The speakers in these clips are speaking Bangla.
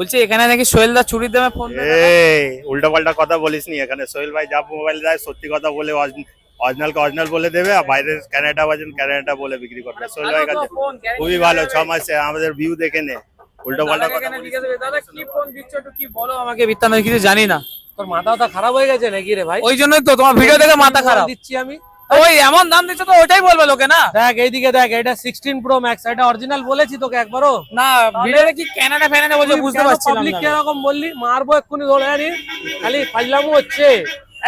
বলছি এখানে নাকি সোহেল দা চুরির দামে ফোন উল্টো পাল্টা কথা বলিস নি। এখানে সোহেল ভাই যা মোবাইল দেয় সত্যি কথা বলে অরিজিনাল কে অরিজিনাল বলে দেবে, আর বাইরের ক্যানাডা বাজেন ক্যানাডা বলে বিক্রি করবে। সোহেল ভাই কাছে খুবই ভালো, 6 মাসে আমাদের ভিউ দেখে নে। উল্টো পাল্টা কথা বলিস। দাদা কি ফোন দিচ্ছ একটু কি বলো আমাকে, বৃত্তান্ত কিছু জানি না। তোর মাথাটা খারাপ হয়ে গেছে নাকি রে ভাই? ওই জন্যই তো তোমার ভিডিও দেখে মাথা খারাপ দিচ্ছি আমি। ওই এমন দাম দিচ্ছ তো ওইটাই বলবে লোকে না। দেখ এইদিকে দেখ, এটা 16 প্রো ম্যাক্স, এটা অরিজিনাল বলেছি তোকে একবারও না ভিডিওতে কি ক্যানাডা ফ্যানাডা বলছে বুঝতে পারছিলাম পাবলিক না। কিরকম বললি, মারবো এক্ষুনি ধরে আনি, খালি ফাজলামো হচ্ছে।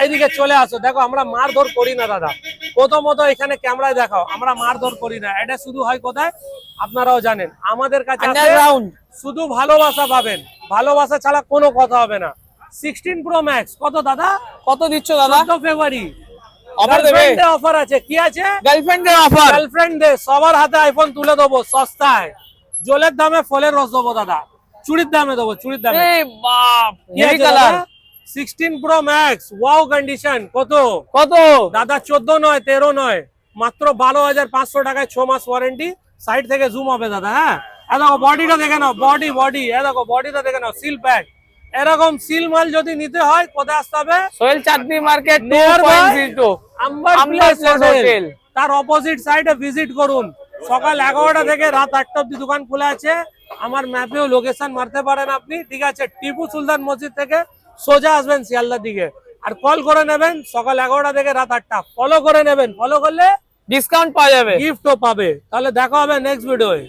এইদিকে চলে আসো, দেখো আমরা মারধর করি না দাদা, প্রথমত এখানে ক্যামেরায় দেখাও, আমরা মারধর করি না। এটা শুধু হয় কোথায় আপনারাও জানেন, আমাদের কাছে আন্ডারগ্রাউন্ড শুধু ভালোবাসা পাবেন, ভালোবাসা ছাড়া কোনো কথা হবে না। 16 প্রো ম্যাক্স কত দাদা? কত দিচ্ছ দাদা? 14 ফেব্রুয়ারি অফার দেবে? অফার আছে, কি আছে? গার্লফ্রেন্ডের অফার। গার্লফ্রেন্ড দে, সবার হাতে আইফোন তুলে দেবো সস্তায়, জলের দামে ফলের রস দেবো দাদা, চুড়ির দামে দেবো, চুড়ির দামে। এই বাপ কি হেভি আছে কালার। দাদা? 16 প্রো ম্যাক্স ওয়াও কন্ডিশন, কত কত দাদা? 14 নয় 13 নয়, মাত্র 12,500 টাকায় 6 মাস ওয়ারেন্টি। সাইড থেকে জুম হবে দাদা। হ্যাঁ এ দেখো বডিটা দেখে নাও, বডি এ দেখো, বডিটা দেখে নাও, সিল প্যাক। এরকম সিল মাল যদি নিতে হয় কোথায় আসতে হবে? Sohel Chandni market Nearby 2.02 Amber Amber place place hotel. Hotel, তার অপোজিট সাইডে ভিজিট করুন। সকাল 11টা থেকে রাত 8টা অব্দি দোকান খোলা আছে। আমার ম্যাপেও লোকেশন মারতে পারেন আপনি, ঠিক আছে? টিপু সুলতান মসজিদ থেকে সোজা আসবেন শিয়ালদার দিকে, আর কল করে নেবেন সকাল 11টা থেকে রাত 8টা। ফলো করে নেবেন, ফলো করলে ডিসকাউন্ট পাওয়া যাবে, গিফটও পাবে। তাহলে দেখা হবে নেক্সট ভিডিওয়ে।